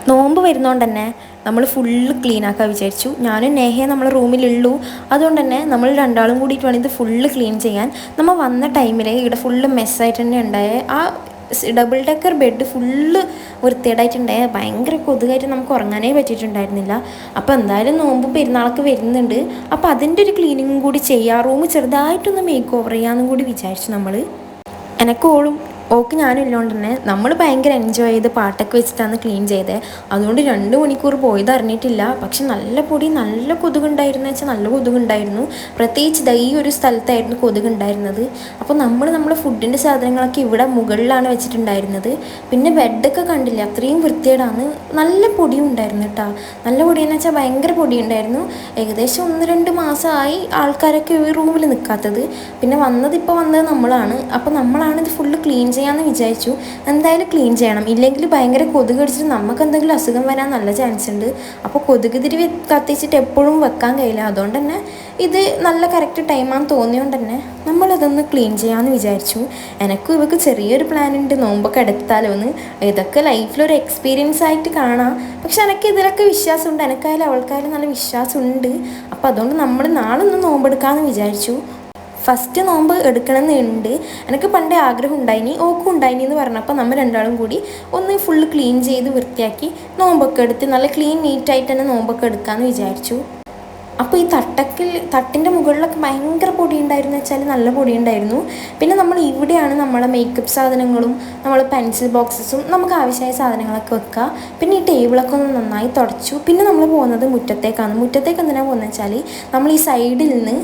നോമ്പ് വരുന്നതുകൊണ്ട് തന്നെ നമ്മൾ ഫുള്ള് ക്ലീനാക്കാൻ വിചാരിച്ചു. ഞാനും നേഹയെ നമ്മളെ റൂമിലുള്ളൂ. അതുകൊണ്ട് തന്നെ നമ്മൾ രണ്ടാളും കൂടിയിട്ട് വേണം ഇത് ഫുള്ള് ക്ലീൻ ചെയ്യാൻ. നമ്മൾ വന്ന ടൈമിൽ ഇവിടെ ഫുള്ള് മെസ്സായിട്ട് തന്നെ ഉണ്ടായ ആ ഡബിൾ ഡെക്കർ ബെഡ് ഫുള്ള് വൃത്തികേടായിട്ടുണ്ടായ ഭയങ്കര കൊതുകായിട്ട് നമുക്ക് ഉറങ്ങാനേ പറ്റിയിട്ടുണ്ടായിരുന്നില്ല. അപ്പോൾ എന്തായാലും നോമ്പ് പെരുന്നാൾക്ക് വരുന്നുണ്ട്. അപ്പോൾ അതിൻ്റെ ഒരു ക്ലീനിങ്ങും കൂടി ചെയ്യാം, റൂം ചെറുതായിട്ടൊന്ന് മേക്ക് ഓവർ ചെയ്യാമെന്നും കൂടി വിചാരിച്ചു. നമ്മൾ എനക്കോളും ഓക്ക് ഞാനും ഇല്ലോണ്ട് തന്നെ നമ്മൾ ഭയങ്കര എൻജോയ് ചെയ്ത് പാട്ടൊക്കെ വെച്ചിട്ടാണ് ക്ലീൻ ചെയ്തത്. അതുകൊണ്ട് 2 മണിക്കൂർ പോയത് അറിഞ്ഞിട്ടില്ല. പക്ഷെ നല്ല പൊടി, നല്ല കൊതുകുണ്ടായിരുന്നു വെച്ചാൽ നല്ല കൊതുകുണ്ടായിരുന്നു. പ്രത്യേകിച്ച് ഈ ഒരു സ്ഥലത്തായിരുന്നു കൊതുകുണ്ടായിരുന്നത്. അപ്പോൾ നമ്മൾ ഫുഡിൻ്റെ സാധനങ്ങളൊക്കെ ഇവിടെ മുകളിലാണ് വെച്ചിട്ടുണ്ടായിരുന്നത്. പിന്നെ ബെഡൊക്കെ കണ്ടില്ല, അത്രയും വൃത്തികേടാണ്. നല്ല പൊടിയും ഉണ്ടായിരുന്നു കേട്ടോ. നല്ല പൊടിയെന്ന് വെച്ചാൽ ഭയങ്കര പൊടിയുണ്ടായിരുന്നു. ഏകദേശം 1-2 മാസമായി ആൾക്കാരൊക്കെ ഈ റൂമിൽ നിൽക്കാത്തത്. പിന്നെ ഇപ്പോൾ വന്നത് നമ്മളാണ്. അപ്പോൾ നമ്മളാണ് ഇത് ഫുള്ള് ക്ലീൻ ചെയ്യാമെന്ന് വിചാരിച്ചു. എന്തായാലും ക്ലീൻ ചെയ്യണം, ഇല്ലെങ്കിൽ ഭയങ്കര കൊതുക് കടിച്ചിട്ട് നമുക്ക് എന്തെങ്കിലും അസുഖം വരാൻ നല്ല ചാൻസ് ഉണ്ട്. അപ്പോൾ കൊതുക് തിരി കത്തിച്ചിട്ട് എപ്പോഴും വെക്കാൻ കഴിയില്ല. അതുകൊണ്ട് തന്നെ ഇത് നല്ല കറക്റ്റ് ടൈമാണെന്ന് തോന്നിയോണ്ട് തന്നെ നമ്മളതൊന്ന് ക്ലീൻ ചെയ്യാമെന്ന് വിചാരിച്ചു. എനിക്കും ഇവർക്ക് ചെറിയൊരു പ്ലാൻ ഉണ്ട്, നോമ്പൊക്കെ എടുത്താലോ എന്ന്. ഇതൊക്കെ ലൈഫിലൊരു എക്സ്പീരിയൻസ് ആയിട്ട് കാണാം. പക്ഷെ എനിക്ക് ഇതിലൊക്കെ വിശ്വാസമുണ്ട്, എനിക്കായാലും അവൾക്കായാലും നല്ല വിശ്വാസമുണ്ട്. അപ്പോൾ അതുകൊണ്ട് നമ്മൾ നാളെ ഒന്ന് നോമ്പെടുക്കാമെന്ന് വിചാരിച്ചു. ഫസ്റ്റ് നോമ്പ് എടുക്കണമെന്നുണ്ട്. എനിക്ക് പണ്ടേ ആഗ്രഹം ഉണ്ടായിനി, ഓക്കും ഉണ്ടായിനി എന്ന് പറഞ്ഞപ്പോൾ നമ്മൾ രണ്ടാളും കൂടി ഒന്ന് ഫുള്ള് ക്ലീൻ ചെയ്ത് വൃത്തിയാക്കി നോമ്പൊക്കെ എടുത്ത് നല്ല ക്ലീൻ നീറ്റായിട്ട് തന്നെ നോമ്പൊക്കെ എടുക്കാമെന്ന് വിചാരിച്ചു. അപ്പോൾ ഈ തട്ടിൻ്റെ മുകളിലൊക്കെ ഭയങ്കര പൊടി ഉണ്ടായിരുന്നു വെച്ചാൽ നല്ല പൊടി ഉണ്ടായിരുന്നു. പിന്നെ നമ്മൾ ഇവിടെയാണ് നമ്മളെ മേക്കപ്പ് സാധനങ്ങളും നമ്മൾ പെൻസിൽ ബോക്സസും നമുക്ക് ആവശ്യമായ സാധനങ്ങളൊക്കെ വെക്കുക. പിന്നെ ഈ ടേബിളൊക്കെ ഒന്ന് നന്നായി തുടച്ചു. പിന്നെ നമ്മൾ പോകുന്നത് മുറ്റത്തേക്കാണ്. മുറ്റത്തേക്ക് എന്തിനാണ് പോകുന്നത് വെച്ചാൽ നമ്മൾ ഈ സൈഡിൽ നിന്ന്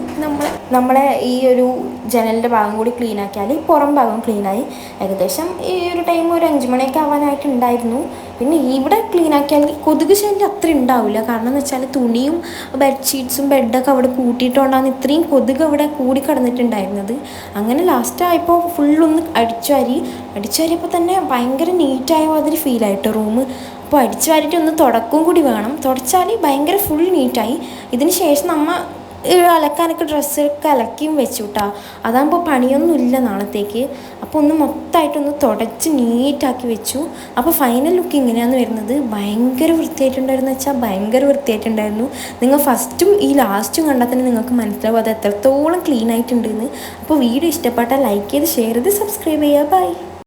നമ്മളെ ഈ ഒരു ജനലിൻ്റെ ഭാഗം കൂടി ക്ലീൻ ആക്കിയാൽ പുറം ഭാഗം ക്ലീനായി. ഏകദേശം ഈ ഒരു ടൈം ഒരു 5 മണിയൊക്കെ ആവാനായിട്ടുണ്ടായിരുന്നു. പിന്നെ ഇവിടെ ക്ലീൻ ആക്കിയാൽ കൊതുക് ശല്യം അത്ര ഉണ്ടാവില്ല. കാരണം എന്ന് വെച്ചാൽ തുണിയും ബെഡ്ഷീറ്റ്സും ബെഡൊക്കെ അവിടെ കൂട്ടിയിട്ടുകൊണ്ടാണ് ഇത്രയും കൊതുക് അവിടെ കൂടി കിടന്നിട്ടുണ്ടായിരുന്നത്. അങ്ങനെ ലാസ്റ്റ് ആയപ്പോൾ ഫുള്ളൊന്ന് അടിച്ചുവാരിയപ്പോൾ തന്നെ ഭയങ്കര നീറ്റായ മാതിരി ഫീലായിട്ട് റൂം. അപ്പോൾ അടിച്ചു വാരിയിട്ട് ഒന്ന് തുടക്കവും കൂടി വേണം. തുടച്ചാൽ ഭയങ്കര ഫുൾ നീറ്റായി. ഇതിന് ശേഷം അലക്കാനൊക്കെ ഡ്രസ്സൊക്കെ അലക്കിയും വെച്ചു കേട്ടോ. അതാകുമ്പോൾ പണിയൊന്നുമില്ല നാളത്തേക്ക്. അപ്പോൾ ഒന്ന് മൊത്തമായിട്ടൊന്ന് തുടച്ച് നീറ്റാക്കി വെച്ചു. അപ്പോൾ ഫൈനൽ ലുക്ക് ഇങ്ങനെയാണ് വരുന്നത്. ഭയങ്കര വൃത്തിയായിട്ടുണ്ടായിരുന്നു വെച്ചാൽ ഭയങ്കര വൃത്തിയായിട്ടുണ്ടായിരുന്നു. നിങ്ങൾ ഫസ്റ്റും ഈ ലാസ്റ്റും കണ്ടാൽ തന്നെ നിങ്ങൾക്ക് മനസ്സിലാവും അത് എത്രത്തോളം ക്ലീൻ ആയിട്ടുണ്ടെന്ന്. അപ്പോൾ വീഡിയോ ഇഷ്ടപ്പെട്ടാൽ ലൈക്ക് ചെയ്ത് ഷെയർ ചെയ്ത് സബ്സ്ക്രൈബ് ചെയ്യുക. ബൈ.